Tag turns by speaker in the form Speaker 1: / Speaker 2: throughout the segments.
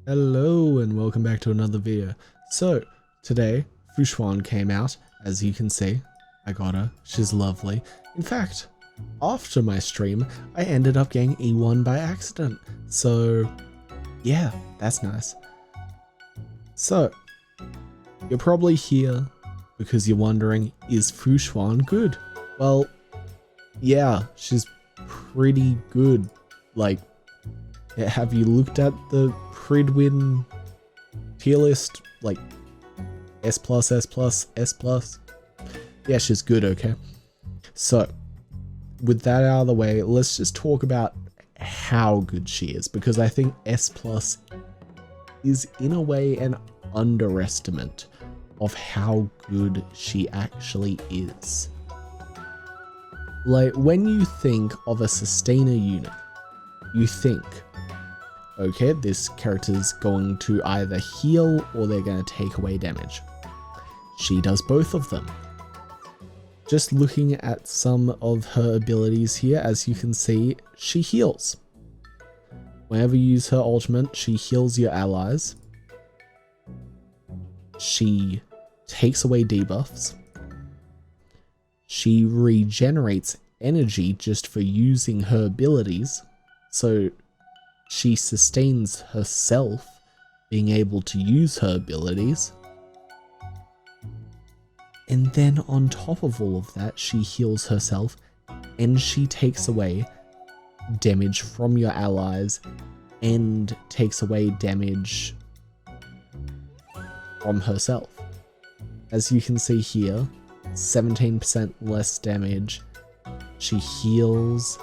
Speaker 1: Hello and welcome back to another video. So today Fu Xuan came out. As you can see, I got her. She's lovely. In fact, after my stream I ended up getting E1 by accident. So yeah, that's nice. So you're probably here because you're wondering, is Fu Xuan good? Well, yeah, she's pretty good. Like, have you looked at the Pridwin tier list? Like S+, S+, S+? Yeah, she's good, okay? So, with that out of the way, let's just talk about how good she is, because I think S+ is in a way an underestimate of how good she actually is. Like, when you think of a sustainer unit, you think, okay, this character's going to either heal or they're going to take away damage. She does both of them. Just looking at some of her abilities here, as you can see, she heals. Whenever you use her ultimate, she heals your allies. She takes away debuffs. She regenerates energy just for using her abilities. So she sustains herself being able to use her abilities. And then on top of all of that, she heals herself and she takes away damage from your allies and takes away damage from herself. As you can see here, 17% less damage. She heals.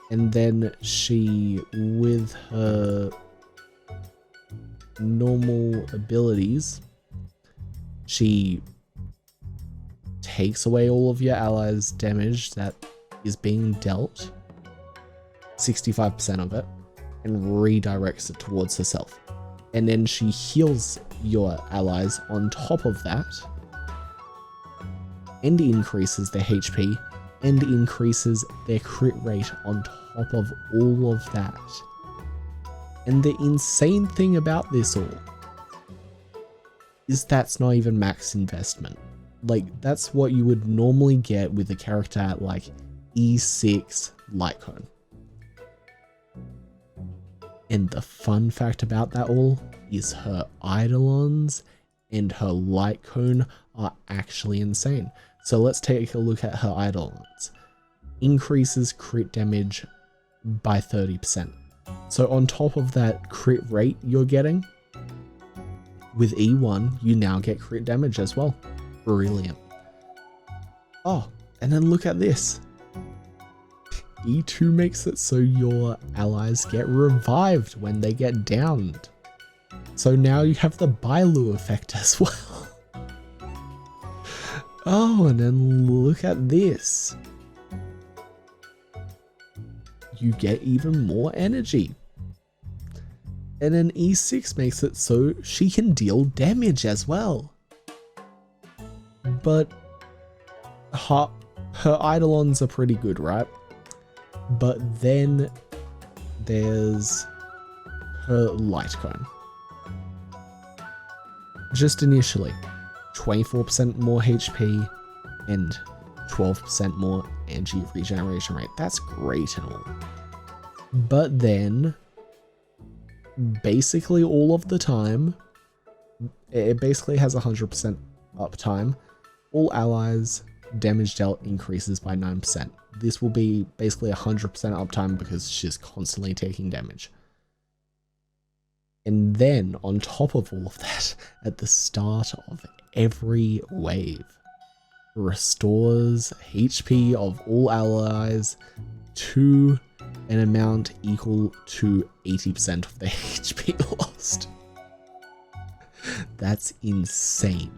Speaker 1: And then she, with her normal abilities, she takes away all of your allies' damage that is being dealt, 65% of it, and redirects it towards herself. And then she heals your allies on top of that, and increases their HP, and increases their crit rate on top of all of that. And the insane thing about this all is that's not even max investment. Like, that's what you would normally get with a character at like E6 light cone. And the fun fact about that all is her eidolons and her light cone are actually insane. So let's take a look at her eidolons. Increases crit damage by 30%. So on top of that crit rate you're getting, with E1 you now get crit damage as well. Brilliant. Oh, and then look at this. E2 makes it so your allies get revived when they get downed. So now you have the Bailu effect as well. Oh, and then look at this. You get even more energy. And then E6 makes it so she can deal damage as well. But her eidolons are pretty good, right? But then there's her light cone. Just initially, 24% more HP and 12% more energy regeneration rate. That's great and all. But then, basically all of the time, it basically has 100% uptime. All allies damage dealt increases by 9%. This will be basically 100% uptime because she's constantly taking damage. And then, on top of all of that, at the start of every wave, restores HP of all allies to an amount equal to 80% of their HP lost. That's insane.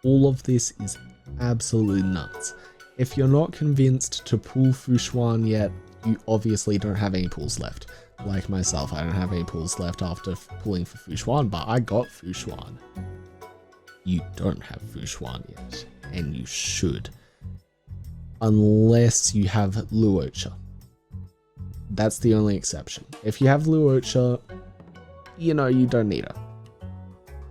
Speaker 1: All of this is absolutely nuts. If you're not convinced to pull Fu Xuan yet, you obviously don't have any pulls left. Like myself, I don't have any pulls left after pulling for Fu Xuan, but I got Fu Xuan. You don't have Fu Xuan yet, and you should. Unless you have Luocha. That's the only exception. If you have Luocha, you know, you don't need her.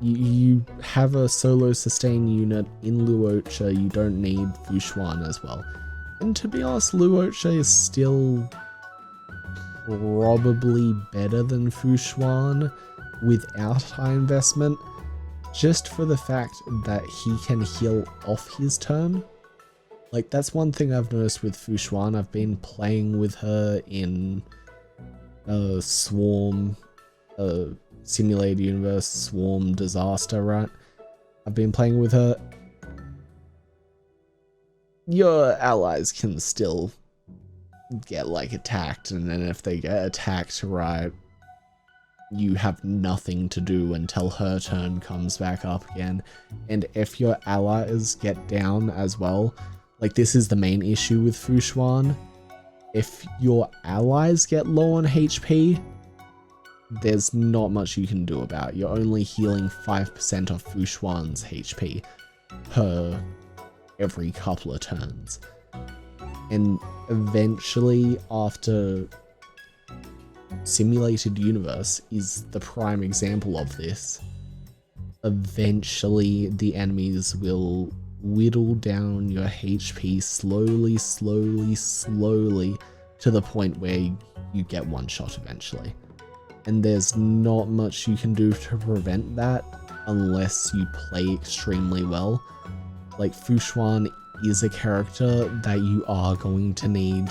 Speaker 1: You have a solo sustain unit in Luocha, you don't need Fu Xuan as well. And to be honest, Luocha is still probably better than Fu Xuan without high investment, just for the fact that he can heal off his turn. Like, that's one thing I've noticed with Fu Xuan. I've been playing with her in Swarm, Simulated Universe, Swarm, Disaster, right? I've been playing with her. Your allies can still get, like, attacked, and then if they get attacked, right, you have nothing to do until her turn comes back up again. And if your allies get down as well, like, this is the main issue with Fu Xuan. If your allies get low on HP, there's not much you can do about it. You're only healing 5% of Fu Xuan's HP per every couple of turns. And eventually, after Simulated Universe is the prime example of this, eventually the enemies will whittle down your HP slowly to the point where you get one shot eventually. And there's not much you can do to prevent that unless you play extremely well. Like, Fu Xuan is a character that you are going to need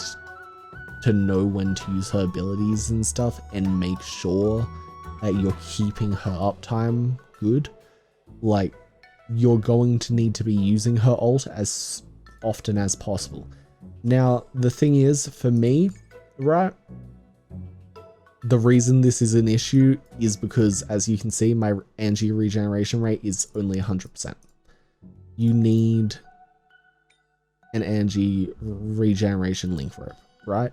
Speaker 1: to know when to use her abilities and stuff, and make sure that you're keeping her uptime good. Like, you're going to need to be using her ult as often as possible. Now, the thing is, for me, right, the reason this is an issue is because, as you can see, my Angie regeneration rate is only 100%. You need an Angie regeneration link rope, right?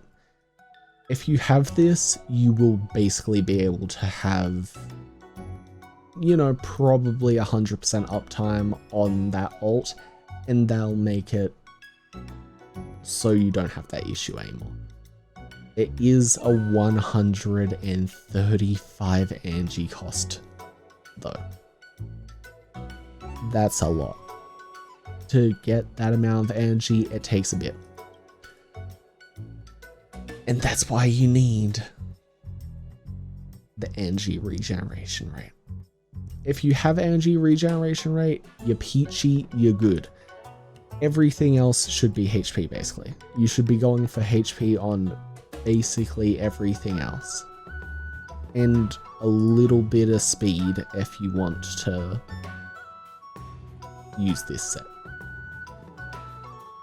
Speaker 1: If you have this, you will basically be able to have, you know, probably 100% uptime on that ult, and they'll make it so you don't have that issue anymore. It is a 135 Angie cost, though. That's a lot. To get that amount of Angie, it takes a bit. And that's why you need the Angie regeneration rate. If you have Angie regeneration rate, you're peachy, you're good. Everything else should be HP, basically. You should be going for HP on basically everything else. And a little bit of speed if you want to use this set.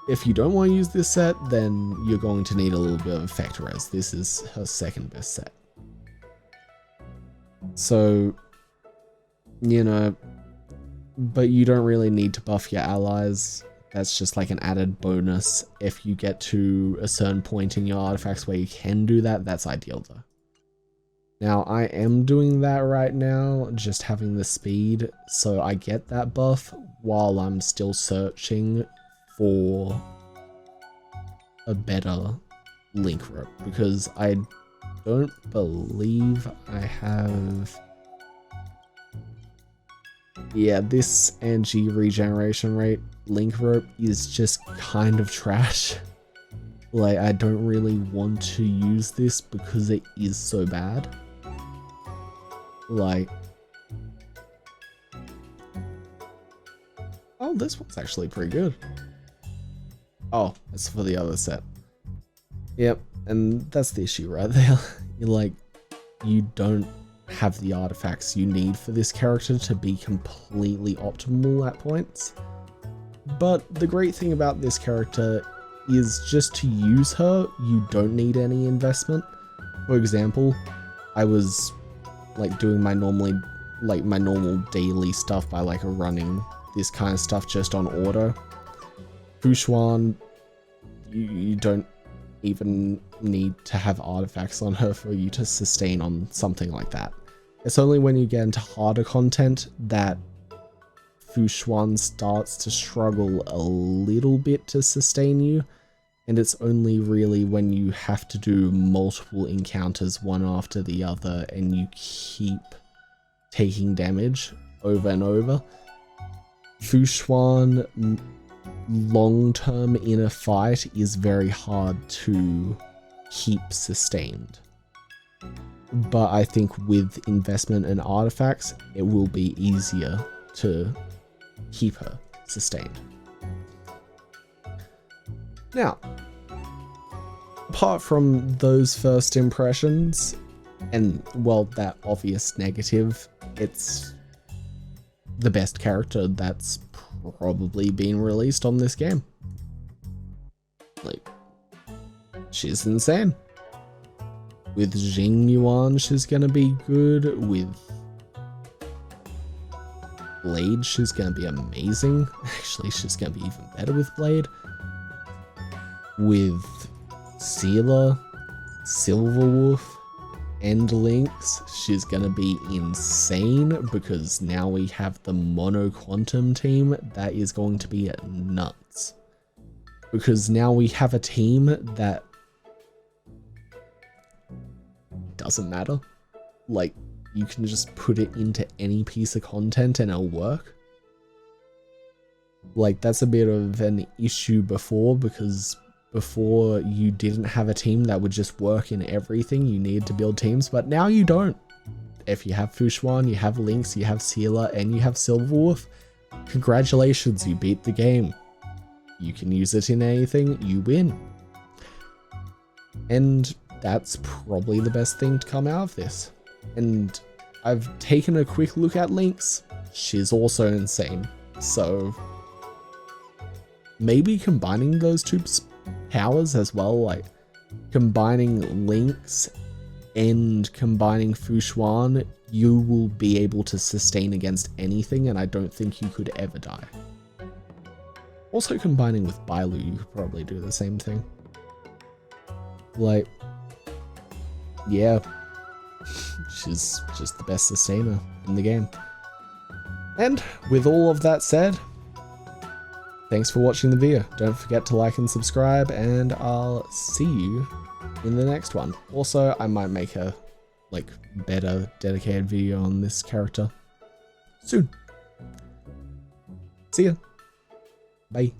Speaker 1: If you don't want to use this set, then you're going to need a little bit of effect res. This is her second best set. So, you know, but you don't really need to buff your allies. That's just like an added bonus. If you get to a certain point in your artifacts where you can do that, that's ideal though. Now, I am doing that right now, just having the speed, so I get that buff while I'm still searching for a better link rope, because I don't believe I have... Yeah, this Angie regeneration rate link rope is just kind of trash. Like, I don't really want to use this because it is so bad. Like... Oh, this one's actually pretty good. Oh, it's for the other set. Yep, and that's the issue right there. You're like, you don't have the artifacts you need for this character to be completely optimal at points. But the great thing about this character is just to use her, you don't need any investment. For example, I was like doing my normal daily stuff by like running this kind of stuff just on auto. Fu Xuan, you don't even need to have artifacts on her for you to sustain on something like that. It's only when you get into harder content that Fu Xuan starts to struggle a little bit to sustain you, and it's only really when you have to do multiple encounters one after the other and you keep taking damage over and over. Fu Xuan long-term in a fight is very hard to keep sustained. But I think with investment and artifacts, it will be easier to keep her sustained. Now, apart from those first impressions, and well, that obvious negative, it's the best character that's probably been released on this game. Like, she's insane. With Jing Yuan, she's gonna be good. With Blade, she's gonna be amazing. Actually, she's gonna be even better with Blade. With Sealer, Silverwolf, and Lynx, she's gonna be insane because now we have the Mono Quantum team that is going to be nuts. Because now we have a team that doesn't matter. Like, you can just put it into any piece of content and it'll work. Like, that's a bit of an issue before, because before you didn't have a team that would just work in everything. You needed to build teams, but now you don't. If you have Fu Xuan, you have Lynx, you have Sealer, and you have Silverwolf, congratulations, you beat the game. You can use it in anything, you win. And that's probably the best thing to come out of this. And I've taken a quick look at Lynx. She's also insane. So maybe combining those two powers as well, like combining Lynx and combining Fu Xuan, you will be able to sustain against anything, and I don't think you could ever die. Also, combining with Bailu, you could probably do the same thing. Like, yeah, she's just the best sustainer in the game. And with all of that said, thanks for watching the video. Don't forget to like and subscribe, and I'll see you in the next one. Also, I might make a better dedicated video on this character soon. See ya. Bye.